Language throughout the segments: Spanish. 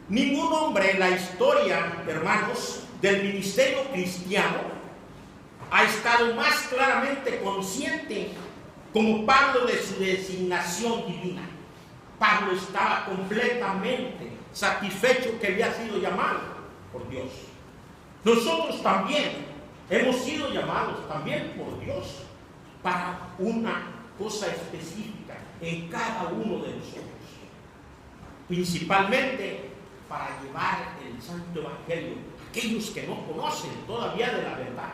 Ningún hombre en la historia, hermanos, del ministerio cristiano ha estado más claramente consciente como Pablo de su designación divina. Pablo estaba completamente satisfecho que había sido llamado por Dios. Nosotros también hemos sido llamados también por Dios para una cosa específica en cada uno de nosotros, principalmente para llevar el santo evangelio a aquellos que no conocen todavía de la verdad.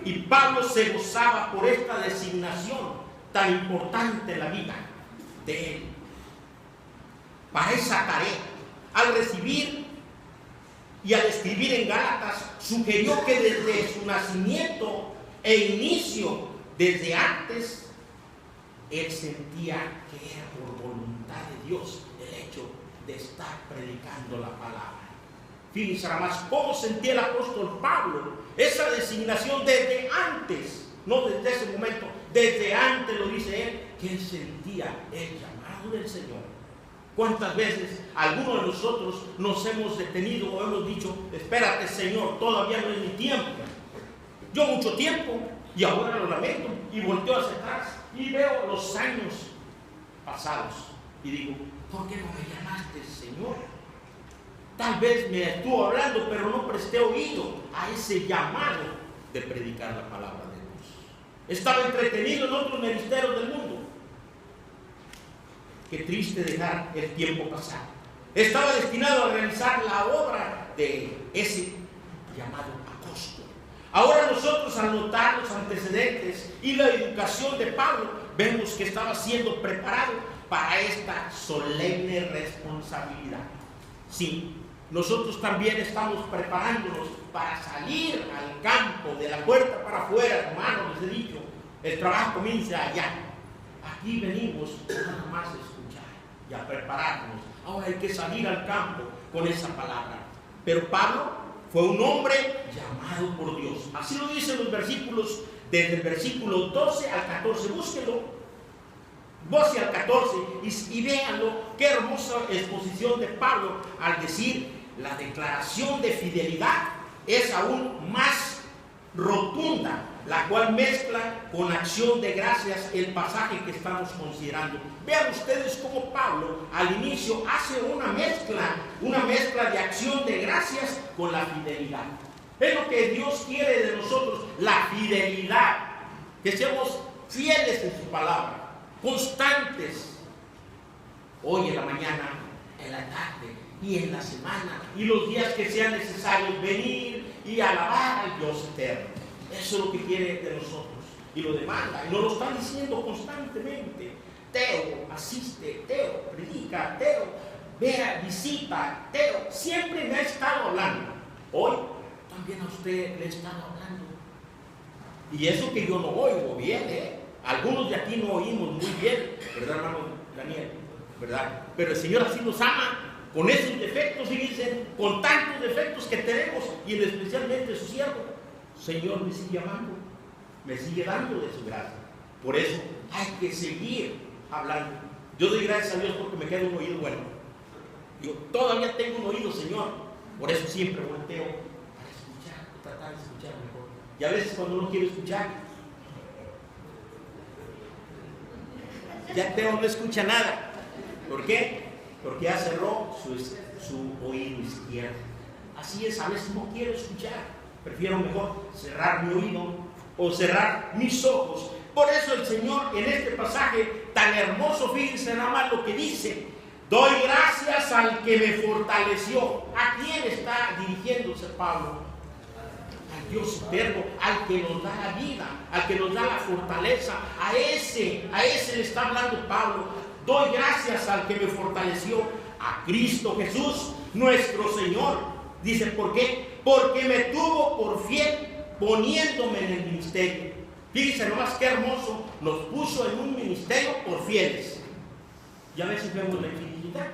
Y Pablo se gozaba por esta designación tan importante en la vida de él para esa tarea. Al recibir y al escribir en Gálatas, sugirió que desde su nacimiento e inicio, desde antes, él sentía que era por voluntad de Dios el hecho de estar predicando la palabra. Fíjense nada más cómo sentía el apóstol Pablo esa designación desde antes, no desde ese momento, desde antes lo dice él, que él sentía el llamado del Señor. ¿Cuántas veces algunos de nosotros nos hemos detenido o hemos dicho, espérate Señor, todavía no es mi tiempo? Yo mucho tiempo y ahora lo lamento y volteo hacia atrás y veo los años pasados y digo, ¿por qué no me llamaste, Señor? Tal vez me estuvo hablando, pero no presté oído a ese llamado de predicar la palabra de Dios. Estaba entretenido en otros ministerios del mundo. Qué triste dejar el tiempo pasar. Estaba destinado a realizar la obra de ese llamado apóstol. Ahora nosotros, al notar los antecedentes y la educación de Pablo, vemos que estaba siendo preparado para esta solemne responsabilidad. Sí, nosotros también estamos preparándonos para salir al campo, de la puerta para afuera, hermanos, les he dicho, el trabajo comienza allá. Aquí venimos nada más a escuchar y a prepararnos. Ahora hay que salir al campo con esa palabra. Pero Pablo fue un hombre llamado por Dios. Así lo dicen los versículos, desde el versículo 12 al 14. Búsquenlo. 12 al 14 y véanlo, qué hermosa exposición de Pablo al decir la declaración de fidelidad es aún más rotunda, la cual mezcla con acción de gracias el pasaje que estamos considerando. Vean ustedes cómo Pablo al inicio hace una mezcla de acción de gracias con la fidelidad. Es lo que Dios quiere de nosotros, la fidelidad, que seamos fieles en su palabra, constantes, hoy en la mañana, en la tarde y en la semana y los días que sean necesarios, venir y alabar al Dios eterno. Eso es lo que quiere de nosotros y lo demanda, y nos lo están diciendo constantemente. Teo, asiste, Teo, predica, Teo, vea, visita, Teo, siempre me ha estado hablando. Hoy también a usted le he estado hablando. Y eso que yo no oigo bien, algunos de aquí no oímos muy bien, ¿verdad, hermano Daniel? ¿Verdad? Pero el Señor así nos ama, con esos defectos, fíjense, con tantos defectos que tenemos, y especialmente su siervo. Señor me sigue amando, me sigue dando de su gracia. Por eso hay que seguir hablando. Yo doy gracias a Dios porque me queda un oído bueno. Yo todavía tengo un oído, Señor. Por eso siempre volteo para escuchar, tratar de escuchar mejor. Y a veces cuando uno quiere escuchar, ya Teo no escucha nada. ¿Por qué? Porque ya cerró su oído izquierdo. Así es, a veces no quiero escuchar. Prefiero mejor cerrar mi oído o cerrar mis ojos. Por eso el Señor en este pasaje tan hermoso, fíjense nada más lo que dice: doy gracias al que me fortaleció. ¿A quién está dirigiéndose Pablo? Al Dios eterno, al que nos da la vida, al que nos da la fortaleza. A ese le está hablando Pablo. Doy gracias al que me fortaleció, a Cristo Jesús, nuestro Señor. Dice, ¿por qué? Porque me tuvo por fiel poniéndome en el ministerio. Fíjense nomás qué hermoso, nos puso en un ministerio por fieles. Y a veces vemos la infidelidad,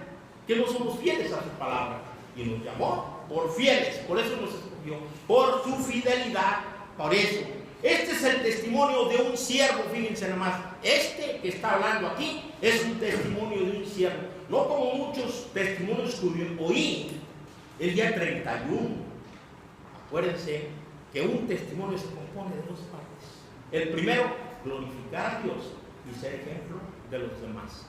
que no somos fieles a su palabra. Y nos llamó por fieles, por eso nos escogió, por su fidelidad, por eso. Este es el testimonio de un siervo, fíjense nomás. Este que está hablando aquí es un testimonio de un siervo. no como muchos testimonios que oí el día 31. Acuérdense que un testimonio se compone de dos partes. El primero, glorificar a Dios y ser ejemplo de los demás.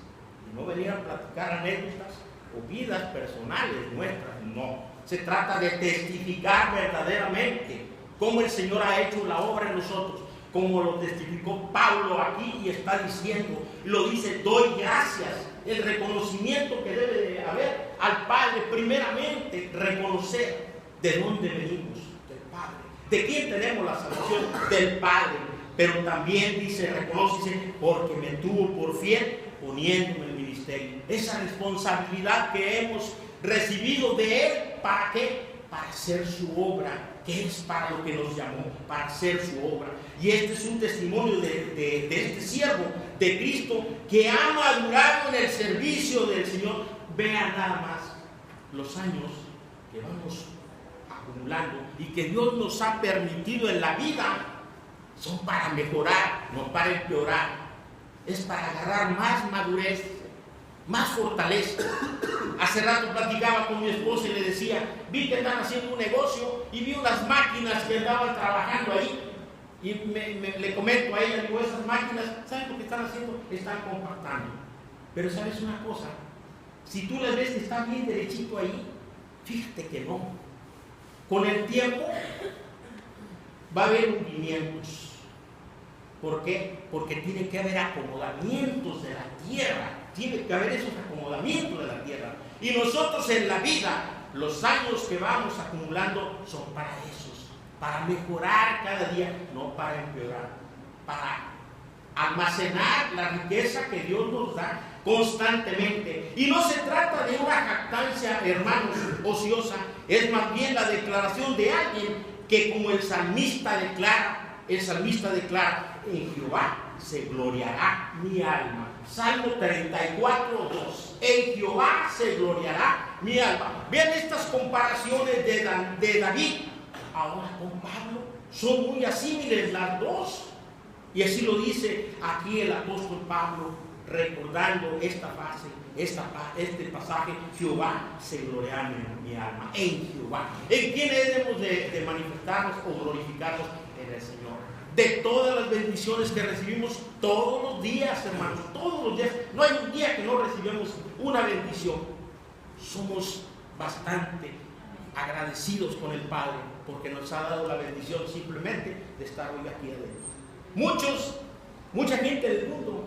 Y no venir a platicar anécdotas o vidas personales nuestras, no. Se trata de testificar verdaderamente cómo el Señor ha hecho la obra en nosotros, como lo testificó Pablo aquí y está diciendo, lo dice, doy gracias. El reconocimiento que debe de haber al Padre, primeramente reconocer de dónde venimos, del Padre. ¿De quién tenemos la salvación? Del Padre. Pero también dice, reconoce, porque me tuvo por fiel poniéndome en el ministerio. Esa responsabilidad que hemos recibido de Él, ¿para qué? Para hacer su obra, que es para lo que nos llamó, para hacer su obra. Y este es un testimonio de este siervo de Cristo que ha madurado en el servicio del Señor. Vean nada más los años que vamos acumulando y que Dios nos ha permitido en la vida. Son para mejorar, no para empeorar. Es para agarrar más madurez, más fortaleza. Hace rato platicaba con mi esposa y le decía, vi que están haciendo un negocio y vi unas máquinas que andaban trabajando ahí. Y le comento a ella, digo, esas máquinas, ¿saben lo que están haciendo? Están compactando. Pero ¿sabes una cosa? Si tú las ves que están bien derechito ahí, fíjate que no. Con el tiempo va a haber hundimientos. ¿Por qué? Porque tiene que haber acomodamientos de la tierra. Tiene que haber esos acomodamientos de la tierra. Y nosotros en la vida, los años que vamos acumulando son para esos, para mejorar cada día, no para empeorar, para almacenar la riqueza que Dios nos da constantemente. Y no se trata de una jactancia, hermanos, ociosa, es más bien la declaración de alguien que, como el salmista declara, en Jehová se gloriará mi alma. Salmo 34, 2. En Jehová se gloriará mi alma. Vean estas comparaciones de David ahora con Pablo. Son muy asímiles las dos. Y así lo dice aquí el apóstol Pablo, recordando esta fase, este pasaje. Jehová se gloriará mi alma. En Jehová. ¿En quién debemos de manifestarnos o glorificarnos? En el Señor. De todas las bendiciones que recibimos todos los días, hermanos, todos los días. No hay un día que no recibamos una bendición. Somos bastante agradecidos con el Padre porque nos ha dado la bendición simplemente de estar hoy aquí adentro. Mucha gente del mundo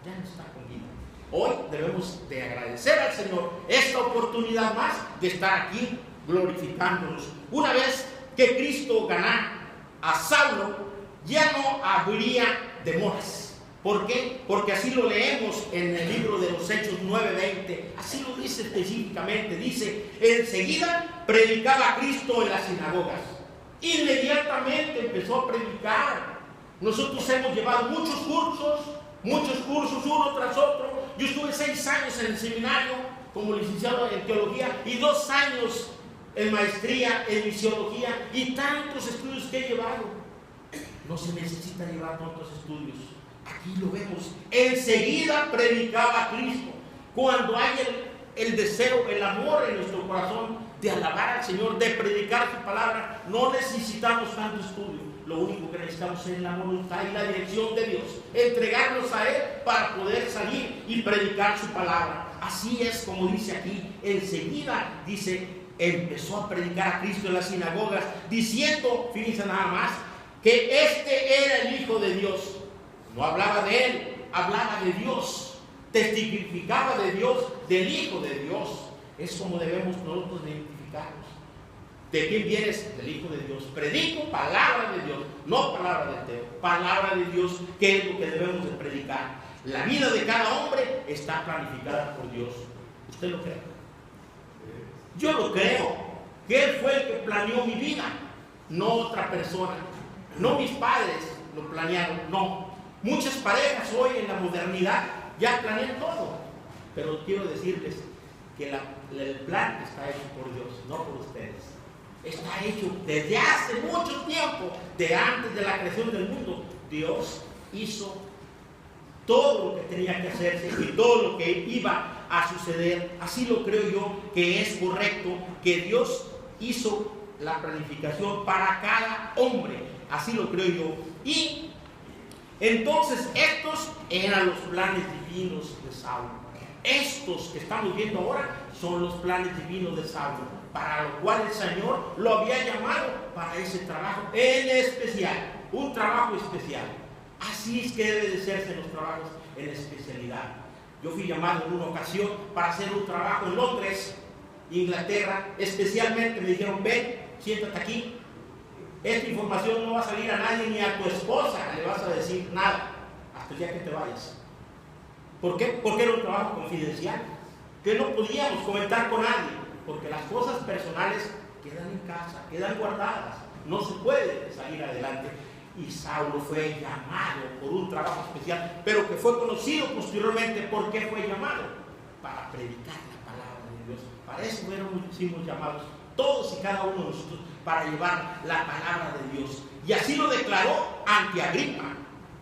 ya no está con vida. Hoy debemos de agradecer al Señor esta oportunidad más de estar aquí glorificándonos. Una vez que Cristo ganó a Saulo, ya no habría demoras. ¿Por qué? Porque así lo leemos en el libro de los Hechos 9:20. Así lo dice específicamente. Dice, enseguida predicaba a Cristo en las sinagogas. Inmediatamente empezó a predicar. Nosotros hemos llevado muchos cursos, uno tras otro. Yo estuve 6 años en el seminario como licenciado en teología y 2 años en maestría en misiología y tantos estudios que he llevado. No se necesita llevar tantos estudios. Aquí lo vemos. Enseguida predicaba a Cristo. Cuando hay el deseo, el amor en nuestro corazón de alabar al Señor, de predicar su palabra, no necesitamos tanto estudio. Lo único que necesitamos es la voluntad y la dirección de Dios. Entregarnos a Él para poder salir y predicar su palabra. Así es como dice aquí. Enseguida, dice, empezó a predicar a Cristo en las sinagogas, diciendo, fíjense nada más, que este era el Hijo de Dios. No hablaba de Él, hablaba de Dios. Testificaba de Dios, del Hijo de Dios. Es como debemos nosotros identificarnos. ¿De quién vienes? Del Hijo de Dios. Predico palabra de Dios, no palabra de ateo. Palabra de Dios, que es lo que debemos de predicar. La vida de cada hombre está planificada por Dios. ¿Usted lo cree? Yo lo creo. Que Él fue el que planeó mi vida, no otra persona. No mis padres lo planearon, no. Muchas parejas hoy en la modernidad ya planean todo. Pero quiero decirles que el plan está hecho por Dios, no por ustedes. Está hecho desde hace mucho tiempo, de antes de la creación del mundo. Dios hizo todo lo que tenía que hacerse y todo lo que iba a suceder. Así lo creo yo que es correcto, que Dios hizo la planificación para cada hombre. Así lo creo yo. Y entonces estos eran los planes divinos de Saulo. Estos que estamos viendo ahora son los planes divinos de Saulo, para lo cual el Señor lo había llamado para ese trabajo en especial, un trabajo especial. Así es que debe de serse los trabajos en especialidad. Yo fui llamado en una ocasión para hacer un trabajo en Londres, Inglaterra. Especialmente me dijeron: ven, siéntate aquí. Esta información no va a salir a nadie, ni a tu esposa le vas a decir nada hasta el día que te vayas. ¿Por qué? Porque era un trabajo confidencial que no podíamos comentar con nadie, porque las cosas personales quedan en casa, quedan guardadas, no se puede salir adelante. Y Saulo fue llamado por un trabajo especial, pero que fue conocido posteriormente. ¿Por qué fue llamado? Para predicar la palabra de Dios. Para eso fuimos llamados todos y cada uno de nosotros, para llevar la palabra de Dios. Y así lo declaró ante Agripa: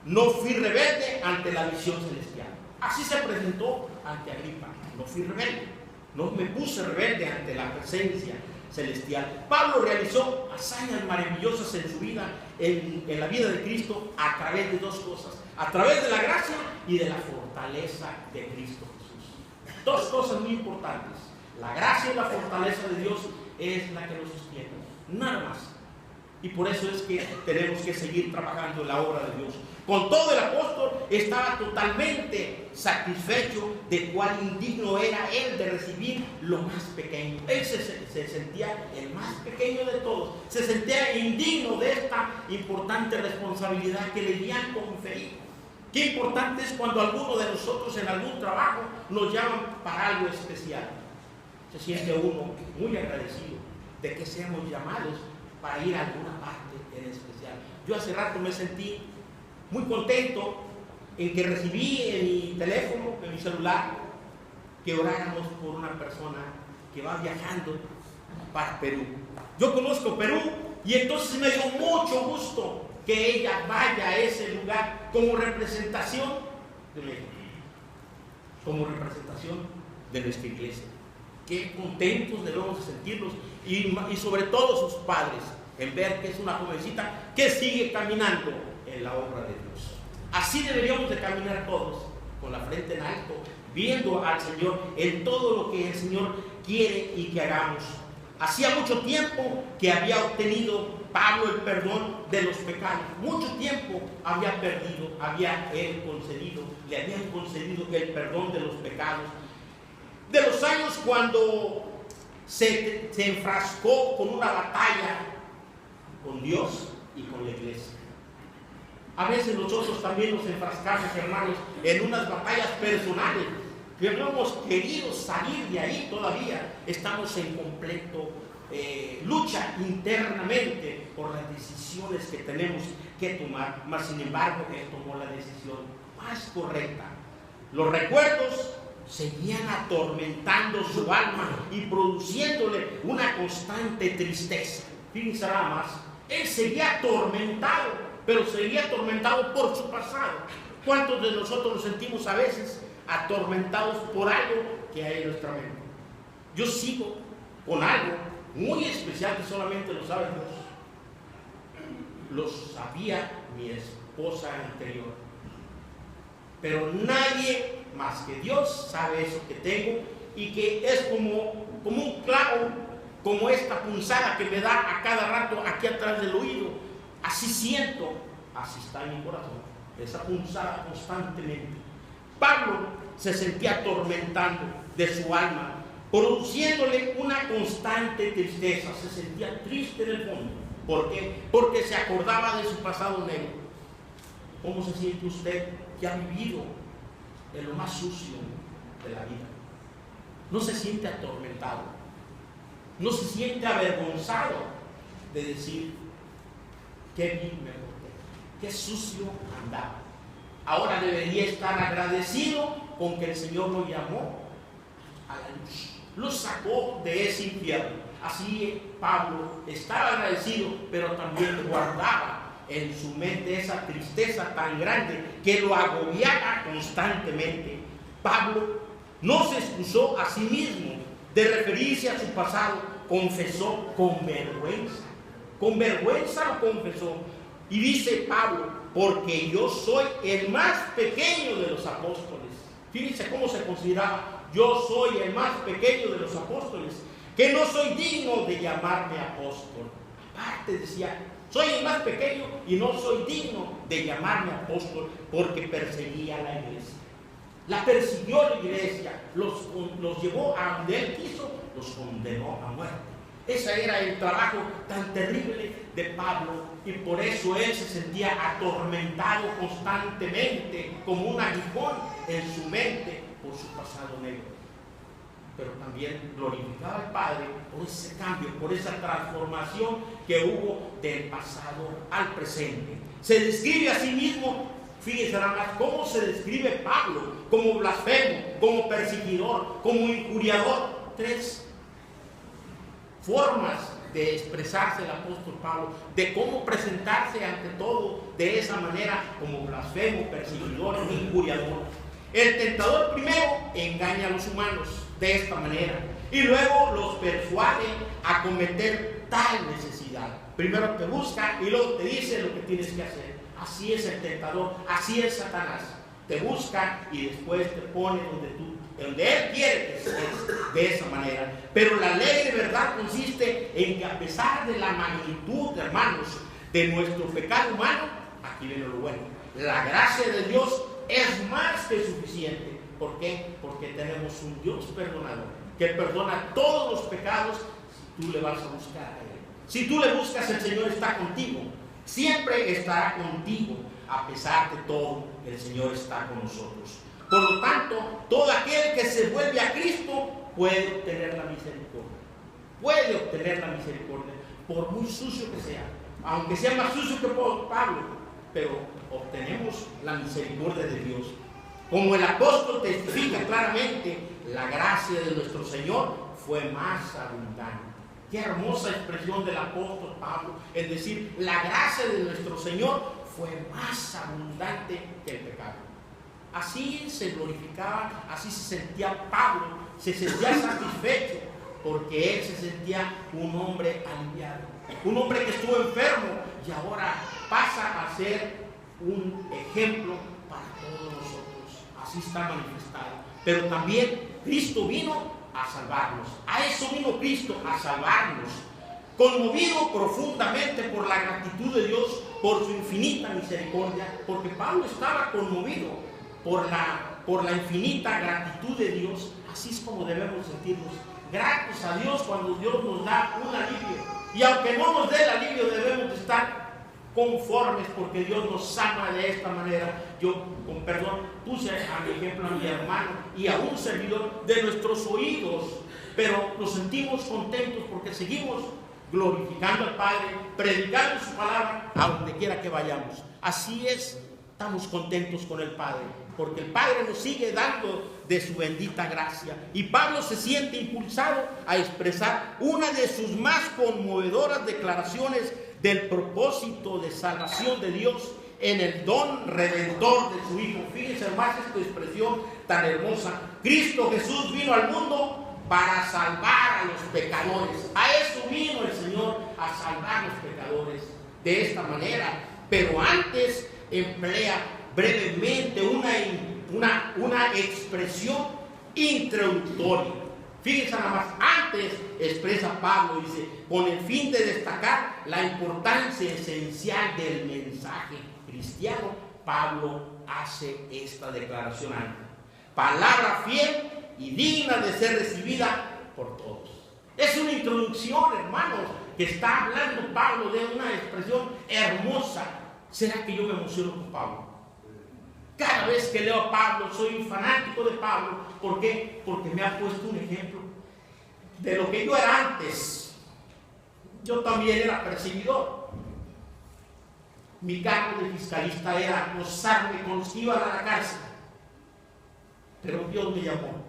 no fui rebelde ante la visión celestial. Así se presentó ante Agripa: no fui rebelde, no me puse rebelde ante la presencia celestial. Pablo realizó hazañas maravillosas en su vida, en la vida de Cristo, a través de dos cosas: a través de la gracia y de la fortaleza de Cristo Jesús. Dos cosas muy importantes: la gracia y la fortaleza de Dios es la que nos sostiene, nada más. Y por eso es que tenemos que seguir trabajando en la obra de Dios. Con todo, el apóstol estaba totalmente satisfecho de cuán indigno era él de recibir lo más pequeño. Él se sentía el más pequeño de todos. Se sentía indigno de esta importante responsabilidad que le habían conferido. Qué importante es cuando alguno de nosotros en algún trabajo nos llaman para algo especial. Se siente uno muy agradecido de que seamos llamados para ir a alguna parte en especial. Yo hace rato me sentí muy contento en que recibí en mi teléfono, en mi celular, que oráramos por una persona que va viajando para Perú. Yo conozco Perú y entonces me dio mucho gusto que ella vaya a ese lugar como representación de México, como representación de nuestra iglesia. Qué contentos debemos de sentirnos, y sobre todo sus padres, en ver que es una jovencita que sigue caminando en la obra de Dios. Así deberíamos de caminar todos, con la frente en alto, viendo al Señor en todo lo que el Señor quiere y que hagamos. Hacía mucho tiempo que había obtenido Pablo el perdón de los pecados. Mucho tiempo había perdido, le habían concedido el perdón de los pecados. De los años cuando se enfrascó con una batalla con Dios y con la iglesia. A veces nosotros también nos enfrascamos, hermanos, en unas batallas personales que no hemos querido salir de ahí todavía. Estamos en completo lucha internamente por las decisiones que tenemos que tomar, mas sin embargo él tomó la decisión más correcta. Los recuerdos seguían atormentando su alma y produciéndole una constante tristeza. Fíjense nada más, él seguía atormentado, pero seguía atormentado por su pasado. ¿Cuántos de nosotros nos sentimos a veces atormentados por algo que hay en nuestra mente? Yo sigo con algo muy especial que solamente lo sabe Dios. Lo sabía mi esposa anterior, pero nadie más que Dios sabe eso que tengo, y que es como un clavo, como esta punzada que me da a cada rato aquí atrás del oído. Así siento, así está en mi corazón, esa punzada constantemente. Pablo se sentía atormentando de su alma, produciéndole una constante tristeza. Se sentía triste en el fondo. ¿Por qué? Porque se acordaba de su pasado negro. ¿Cómo se siente usted que ha vivido en lo más sucio de la vida? No se siente atormentado, no se siente avergonzado de decir: qué bien me porté, qué sucio andaba. Ahora debería estar agradecido con que el Señor lo llamó a la luz, lo sacó de ese infierno. Así Pablo estaba agradecido, pero también guardaba en su mente esa tristeza tan grande que lo agobiaba constantemente. Pablo no se excusó a sí mismo de referirse a su pasado, confesó con vergüenza lo confesó. Y dice Pablo, porque yo soy el más pequeño de los apóstoles. Fíjense cómo se consideraba: yo soy el más pequeño de los apóstoles, que no soy digno de llamarme apóstol. Aparte decía, soy el más pequeño y no soy digno de llamarme apóstol, porque perseguía a la iglesia. La persiguió la iglesia, los llevó a donde él quiso, los condenó a muerte. Ese era el trabajo tan terrible de Pablo, y por eso él se sentía atormentado constantemente, como un aguijón en su mente, por su pasado negro. Pero también glorificaba al Padre por ese cambio, por esa transformación que hubo del pasado al presente. Se describe a sí mismo, fíjense nada más cómo se describe Pablo: como blasfemo, como perseguidor, como injuriador. 3 formas de expresarse el apóstol Pablo, de cómo presentarse ante todo de esa manera, como blasfemo, perseguidor, injuriador. El tentador primero engaña a los humanos de esta manera, y luego los persuade a cometer tal necesidad. Primero te busca y luego te dice lo que tienes que hacer. Así es el tentador, así es Satanás. Te busca y después te pone donde él quiere que estés, de esa manera. Pero la ley de verdad consiste en que, a pesar de la magnitud, hermanos, de nuestro pecado humano, aquí viene lo bueno: la gracia de Dios es más que suficiente. ¿Por qué? Porque tenemos un Dios perdonador, que perdona todos los pecados si tú le vas a buscar a Él. Si tú le buscas, el Señor está contigo. Siempre estará contigo. A pesar de todo, el Señor está con nosotros. Por lo tanto, todo aquel que se vuelve a Cristo puede obtener la misericordia. Puede obtener la misericordia, por muy sucio que sea. Aunque sea más sucio que Pablo, pero obtenemos la misericordia de Dios. Como el apóstol testifica claramente, la gracia de nuestro Señor fue más abundante. Qué hermosa expresión del apóstol Pablo, es decir, la gracia de nuestro Señor fue más abundante que el pecado. Así se glorificaba, así se sentía Pablo, se sentía satisfecho, porque él se sentía un hombre aliviado, un hombre que estuvo enfermo y ahora pasa a ser un ejemplo para todos nosotros. Así está manifestado. Pero también Cristo vino a salvarnos. A eso vino Cristo, a salvarnos. Conmovido profundamente por la gratitud de Dios, por su infinita misericordia, porque Pablo estaba conmovido por la infinita gratitud de Dios. Así es como debemos sentirnos, gratos a Dios cuando Dios nos da un alivio. Y aunque no nos dé el alivio, debemos estar conformes, porque Dios nos ama de esta manera. Yo, con perdón, puse a mi ejemplo a mi hermano y a un servidor de nuestros oídos, pero nos sentimos contentos porque seguimos glorificando al Padre, predicando su palabra a donde quiera que vayamos. Así es, estamos contentos con el Padre, porque el Padre nos sigue dando de su bendita gracia. Y Pablo se siente impulsado a expresar una de sus más conmovedoras declaraciones del propósito de salvación de Dios en el don redentor de su Hijo. Fíjense más esta expresión tan hermosa: Cristo Jesús vino al mundo para salvar a los pecadores. A eso vino el Señor, a salvar a los pecadores de esta manera. Pero antes emplea brevemente una expresión introductoria. Fíjense nada más, antes expresa Pablo, dice, con el fin de destacar la importancia esencial del mensaje cristiano, Pablo hace esta declaración antes: palabra fiel y digna de ser recibida por todos. Es una introducción, hermanos, que está hablando Pablo de una expresión hermosa. ¿Será que yo me emociono con Pablo? Cada vez que leo a Pablo, soy un fanático de Pablo. ¿Por qué? Porque me ha puesto un ejemplo de lo que yo era antes. Yo también era perseguidor. Mi cargo de fiscalista era acosarme con los que iban a la cárcel. Pero Dios me llamó: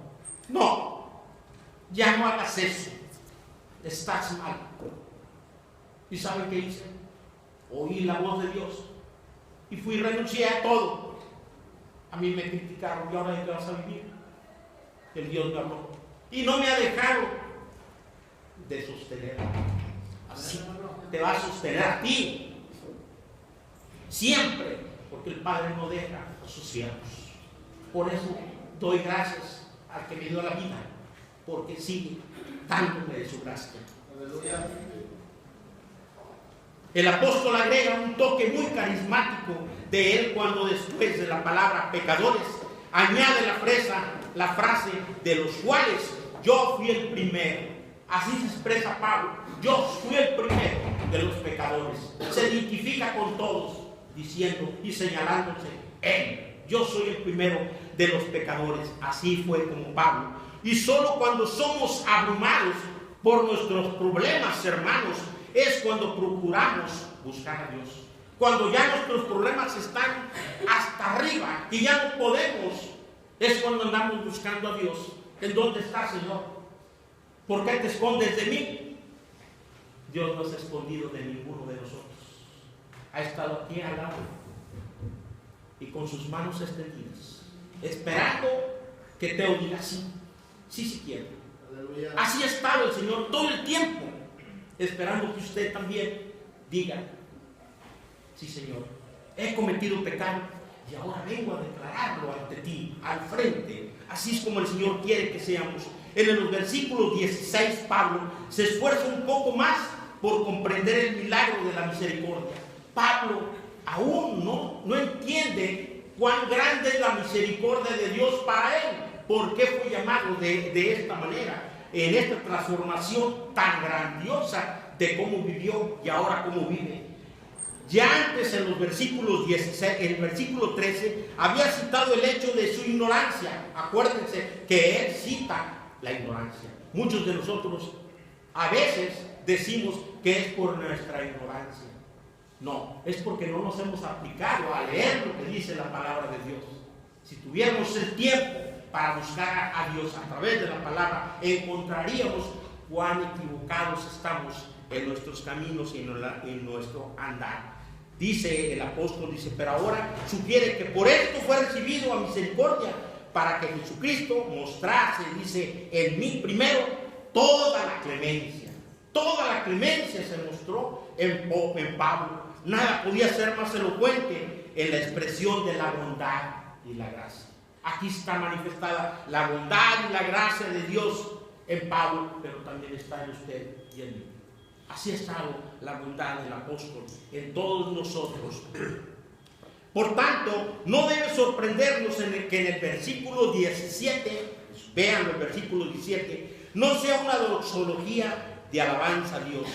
no, ya no hagas eso, estás mal. ¿Y saben qué hice? Oí la voz de Dios y fui y renuncié a todo. A mí me criticaron: ¿y ahora de qué vas a vivir? El Dios me habló y no me ha dejado de sostener. Así te va a sostener a ti siempre, porque el Padre no deja a sus siervos. Por eso doy gracias al que me dio la vida, porque sigue dándome de su gracia. Aleluya. El apóstol agrega un toque muy carismático de él cuando después de la palabra pecadores añade la frase de los cuales yo fui el primero. Así se expresa Pablo: yo fui el primero de los pecadores. Se identifica con todos diciendo y señalándose él: yo soy el primero de los pecadores. Así fue como Pablo. Y solo cuando somos abrumados por nuestros problemas, hermanos, es cuando procuramos buscar a Dios. Cuando ya nuestros problemas están hasta arriba y ya no podemos, es cuando andamos buscando a Dios. ¿En dónde está, Señor? ¿Por qué te escondes de mí? Dios no se ha escondido de ninguno de nosotros. Ha estado aquí al lado y con sus manos extendidas, esperando que Teo diga sí, sí quiero. Así ha estado el Señor todo el tiempo, esperando que usted también diga: sí, Señor, he cometido pecado y ahora vengo a declararlo ante ti, al frente. Así es como el Señor quiere que seamos. En los versículos 16, Pablo se esfuerza un poco más por comprender el milagro de la misericordia. Pablo aún no entiende cuán grande es la misericordia de Dios para él. ¿Por qué fue llamado de esta manera? En esta transformación tan grandiosa de cómo vivió y ahora cómo vive. Ya antes en los versículos 16, en el versículo 13, había citado el hecho de su ignorancia. Acuérdense que él cita la ignorancia. Muchos de nosotros a veces decimos que es por nuestra ignorancia. No, es porque no nos hemos aplicado a leer lo que dice la palabra de Dios. Si tuviéramos el tiempo para buscar a Dios a través de la palabra, encontraríamos cuán equivocados estamos en nuestros caminos y en nuestro andar. Dice el apóstol, pero ahora sugiere que por esto fue recibido a misericordia, para que Jesucristo mostrase, dice, en mí primero toda la clemencia. Toda la clemencia se mostró en Pablo. Nada podía ser más elocuente en la expresión de la bondad y la gracia. Aquí está manifestada la bondad y la gracia de Dios en Pablo, pero también está en usted y en mí. Así ha estado la bondad del apóstol en todos nosotros. Por tanto, no debe sorprendernos que en el versículo 17, vean el versículo 17, no sea una doxología de alabanza a Dios.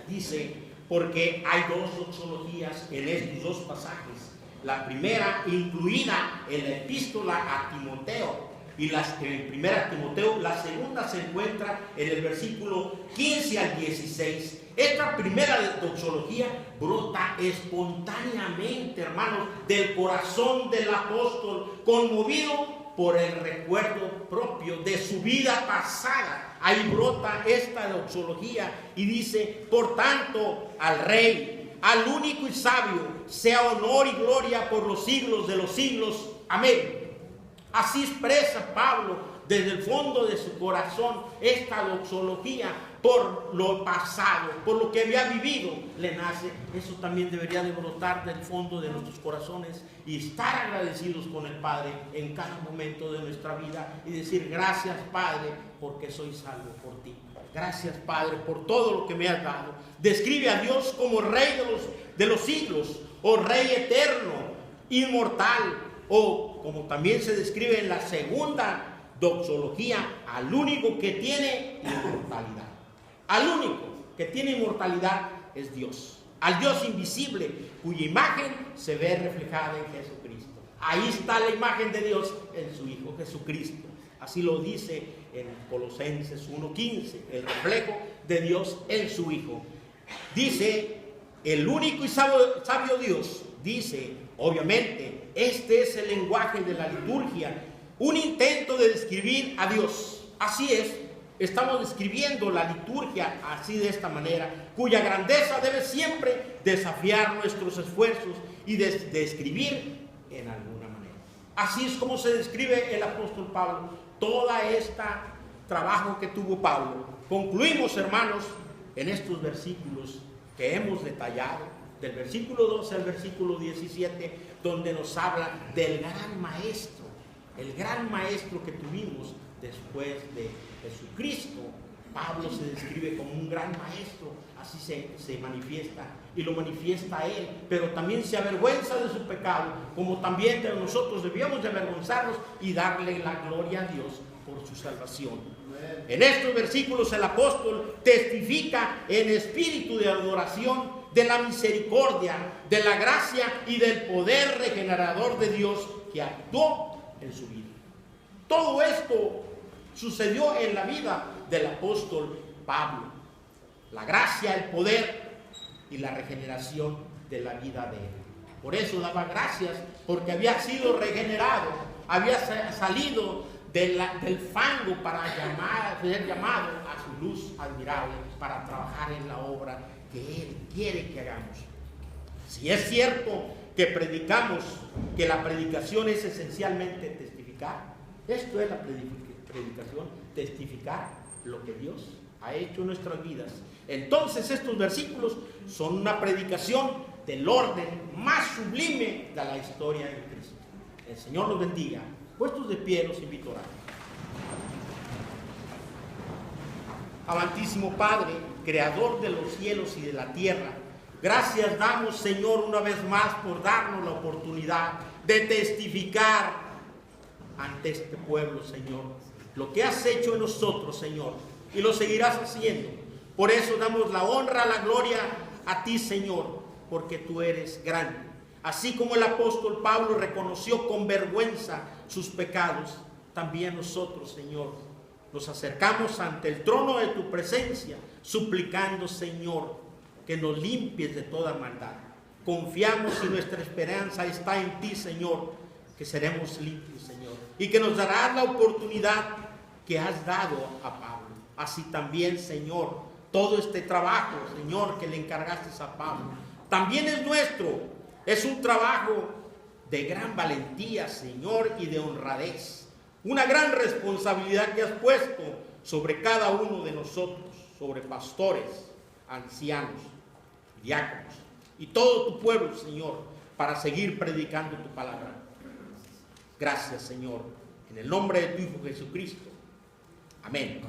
Dice, porque hay dos doxologías en estos dos pasajes. La primera incluida en la epístola a Timoteo, y en primera Timoteo. La segunda se encuentra en el versículo 15 al 16. Esta primera doxología brota espontáneamente, hermanos, del corazón del apóstol, conmovido por el recuerdo propio de su vida pasada. Ahí brota esta doxología y dice: por tanto, al Rey, al único y sabio, sea honor y gloria por los siglos de los siglos. Amén. Así expresa Pablo desde el fondo de su corazón esta doxología por lo pasado, por lo que había vivido, le nace. Eso también debería de brotar del fondo de nuestros corazones y estar agradecidos con el Padre en cada momento de nuestra vida y decir: gracias, Padre, porque soy salvo por ti. Gracias, Padre, por todo lo que me has dado. Describe a Dios como Rey de los siglos, o Rey eterno, inmortal, o como también se describe en la segunda doxología, al único que tiene inmortalidad. Al único que tiene inmortalidad es Dios, al Dios invisible, cuya imagen se ve reflejada en Jesucristo. Ahí está la imagen de Dios en su Hijo Jesucristo. Así lo dice en Colosenses 1:15, el reflejo de Dios en su Hijo. Dice, el único y sabio Dios, dice, obviamente, este es el lenguaje de la liturgia, un intento de describir a Dios. Así es, estamos describiendo la liturgia así, de esta manera, cuya grandeza debe siempre desafiar nuestros esfuerzos y describir en alguna manera. Así es como se describe el apóstol Pablo todo este trabajo que tuvo Pablo. Concluimos, hermanos, en estos versículos que hemos detallado, del versículo 12 al versículo 17, donde nos habla del gran maestro, el gran maestro que tuvimos después de Jesucristo. Pablo se describe como un gran maestro, así se manifiesta, y lo manifiesta él, pero también se avergüenza de su pecado, como también de nosotros debíamos de avergonzarnos y darle la gloria a Dios por su salvación. En estos versículos el apóstol testifica en espíritu de adoración de la misericordia, de la gracia y del poder regenerador de Dios que actuó en su vida. Todo esto sucedió en la vida del apóstol Pablo. La gracia, el poder y la regeneración de la vida de él. Por eso daba gracias, porque había sido regenerado, había salido del fango para ser llamado a su luz admirable, para trabajar en la obra que él quiere que hagamos. Si es cierto que predicamos, que la predicación es esencialmente testificar, esto es la predicación, testificar lo que Dios ha hecho en nuestras vidas. Entonces estos versículos son una predicación del orden más sublime de la historia de Cristo. El Señor los bendiga. Puestos de pie, los invito a orar. Amantísimo Padre, Creador de los cielos y de la tierra, gracias damos, Señor, una vez más por darnos la oportunidad de testificar ante este pueblo, Señor, lo que has hecho en nosotros, Señor, y lo seguirás haciendo. Por eso damos la honra, la gloria a ti, Señor, porque tú eres grande. Así como el apóstol Pablo reconoció con vergüenza sus pecados, también nosotros, Señor, nos acercamos ante el trono de tu presencia, suplicando, Señor, que nos limpies de toda maldad. Confiamos y nuestra esperanza está en ti, Señor, que seremos limpios, Señor, y que nos darás la oportunidad que has dado a Pablo. Así también, Señor, todo este trabajo, Señor, que le encargaste a Pablo, también es nuestro. Es un trabajo de gran valentía, Señor, y de honradez. Una gran responsabilidad que has puesto sobre cada uno de nosotros, sobre pastores, ancianos, diáconos y todo tu pueblo, Señor, para seguir predicando tu palabra. Gracias, Señor, en el nombre de tu Hijo Jesucristo. Amén.